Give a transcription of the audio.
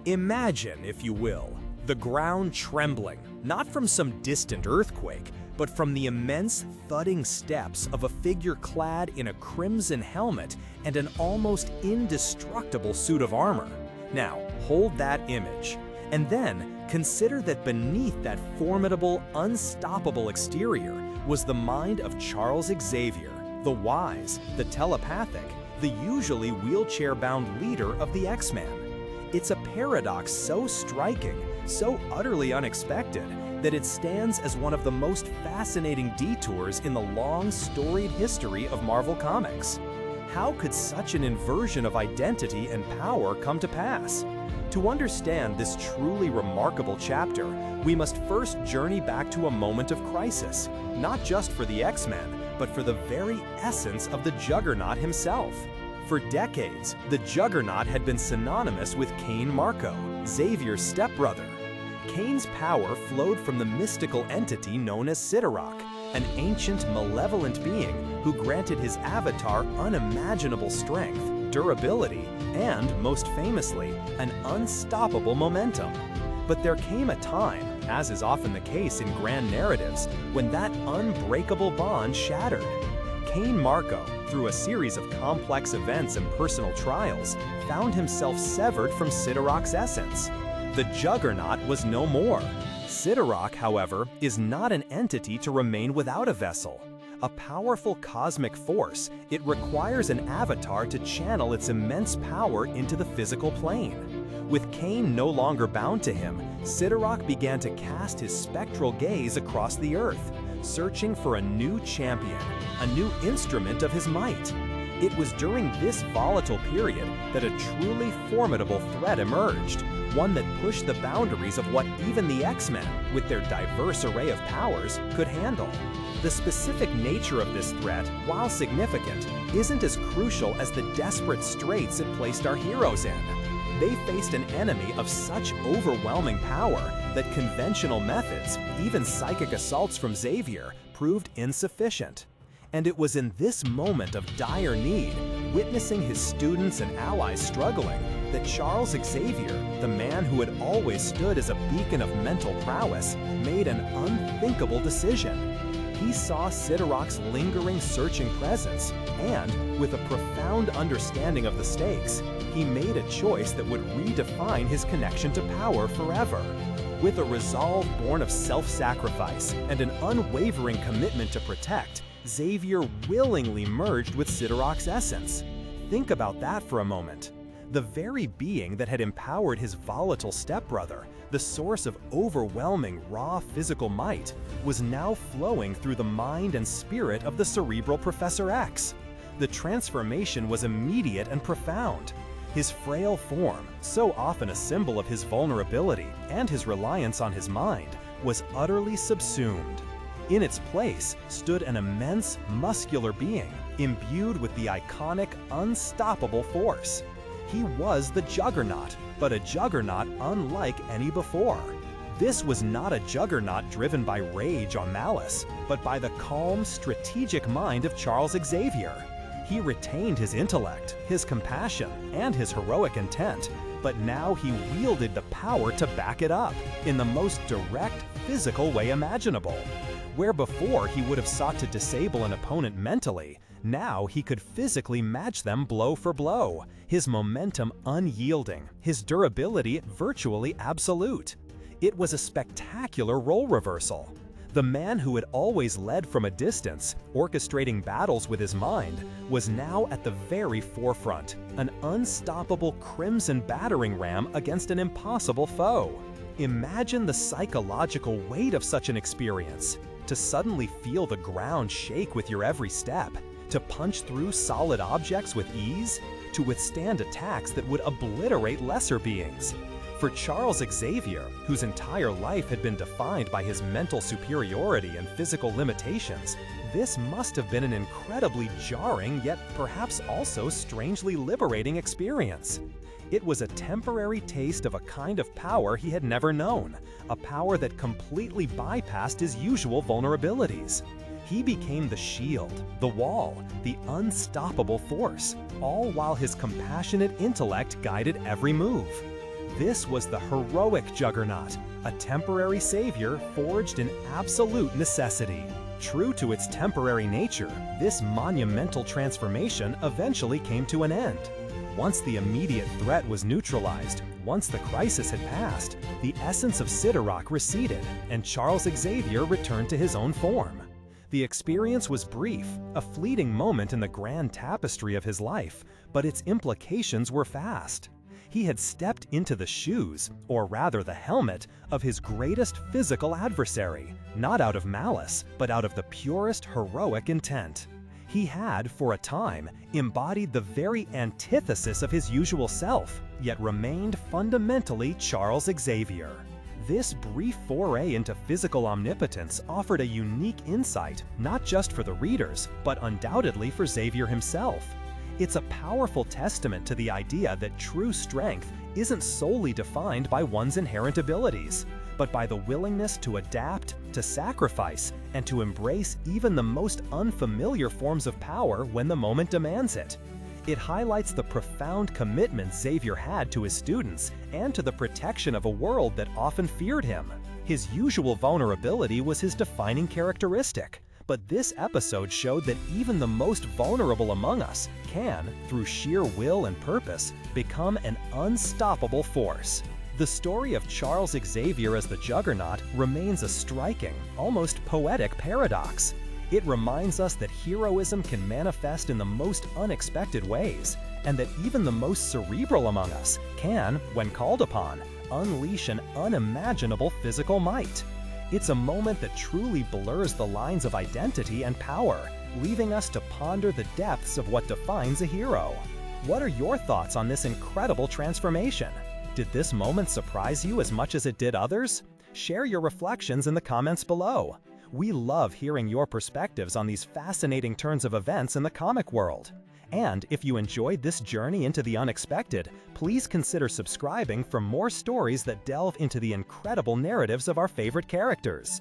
Imagine, if you will, the ground trembling, not from some distant earthquake, but from the immense thudding steps of a figure clad in a crimson helmet and an almost indestructible suit of armor. Now, hold that image, and then consider that beneath that formidable, unstoppable exterior was the mind of Charles Xavier, the wise, the telepathic, the usually wheelchair-bound leader of the X-Men. It's a paradox so striking, so utterly unexpected, that it stands as one of the most fascinating detours in the long, storied history of Marvel Comics. How could such an inversion of identity and power come to pass? To understand this truly remarkable chapter, we must first journey back to a moment of crisis, not just for the X-Men, but for the very essence of the Juggernaut himself. For decades, the Juggernaut had been synonymous with Cain Marko, Xavier's stepbrother. Cain's power flowed from the mystical entity known as Cyttorak, an ancient, malevolent being who granted his avatar unimaginable strength, durability, and, most famously, an unstoppable momentum. But there came a time, as is often the case in grand narratives, when that unbreakable bond shattered. Cain Marko, through a series of complex events and personal trials, found himself severed from Cyttorak's essence. The Juggernaut was no more. Cyttorak, however, is not an entity to remain without a vessel. A powerful cosmic force, it requires an avatar to channel its immense power into the physical plane. With Cain no longer bound to him, Cyttorak began to cast his spectral gaze across the earth, searching for a new champion, a new instrument of his might. It was during this volatile period that a truly formidable threat emerged, one that pushed the boundaries of what even the X-Men, with their diverse array of powers, could handle. The specific nature of this threat, while significant, isn't as crucial as the desperate straits it placed our heroes in. They faced an enemy of such overwhelming power that conventional methods, even psychic assaults from Xavier, proved insufficient. And it was in this moment of dire need, witnessing his students and allies struggling, that Charles Xavier, the man who had always stood as a beacon of mental prowess, made an unthinkable decision. He saw Cyttorak's lingering, searching presence, and, with a profound understanding of the stakes, he made a choice that would redefine his connection to power forever. With a resolve born of self-sacrifice and an unwavering commitment to protect, Xavier willingly merged with Cyttorak's essence. Think about that for a moment. The very being that had empowered his volatile stepbrother, the source of overwhelming raw physical might, was now flowing through the mind and spirit of the cerebral Professor X. The transformation was immediate and profound. His frail form, so often a symbol of his vulnerability and his reliance on his mind, was utterly subsumed. In its place stood an immense, muscular being, imbued with the iconic, unstoppable force. He was the Juggernaut, but a Juggernaut unlike any before. This was not a Juggernaut driven by rage or malice, but by the calm, strategic mind of Charles Xavier. He retained his intellect, his compassion, and his heroic intent, but now he wielded the power to back it up in the most direct, physical way imaginable. Where before he would have sought to disable an opponent mentally, now he could physically match them blow for blow, his momentum unyielding, his durability virtually absolute. It was a spectacular role reversal. The man who had always led from a distance, orchestrating battles with his mind, was now at the very forefront, an unstoppable crimson battering ram against an impossible foe. Imagine the psychological weight of such an experience. To suddenly feel the ground shake with your every step, to punch through solid objects with ease, to withstand attacks that would obliterate lesser beings. For Charles Xavier, whose entire life had been defined by his mental superiority and physical limitations, this must have been an incredibly jarring yet perhaps also strangely liberating experience. It was a temporary taste of a kind of power he had never known, a power that completely bypassed his usual vulnerabilities. He became the shield, the wall, the unstoppable force, all while his compassionate intellect guided every move. This was the heroic Juggernaut, a temporary savior forged in absolute necessity. True to its temporary nature, this monumental transformation eventually came to an end. Once the immediate threat was neutralized, once the crisis had passed, the essence of Cyttorak receded, and Charles Xavier returned to his own form. The experience was brief, a fleeting moment in the grand tapestry of his life, but its implications were vast. He had stepped into the shoes, or rather the helmet, of his greatest physical adversary, not out of malice, but out of the purest heroic intent. He had, for a time, embodied the very antithesis of his usual self, yet remained fundamentally Charles Xavier. This brief foray into physical omnipotence offered a unique insight, not just for the readers, but undoubtedly for Xavier himself. It's a powerful testament to the idea that true strength isn't solely defined by one's inherent abilities, but by the willingness to adapt, to sacrifice, and to embrace even the most unfamiliar forms of power when the moment demands it. It highlights the profound commitment Xavier had to his students and to the protection of a world that often feared him. His usual vulnerability was his defining characteristic, but this episode showed that even the most vulnerable among us can, through sheer will and purpose, become an unstoppable force. The story of Charles Xavier as the Juggernaut remains a striking, almost poetic paradox. It reminds us that heroism can manifest in the most unexpected ways, and that even the most cerebral among us can, when called upon, unleash an unimaginable physical might. It's a moment that truly blurs the lines of identity and power, leaving us to ponder the depths of what defines a hero. What are your thoughts on this incredible transformation? Did this moment surprise you as much as it did others? Share your reflections in the comments below. We love hearing your perspectives on these fascinating turns of events in the comic world. And if you enjoyed this journey into the unexpected, please consider subscribing for more stories that delve into the incredible narratives of our favorite characters.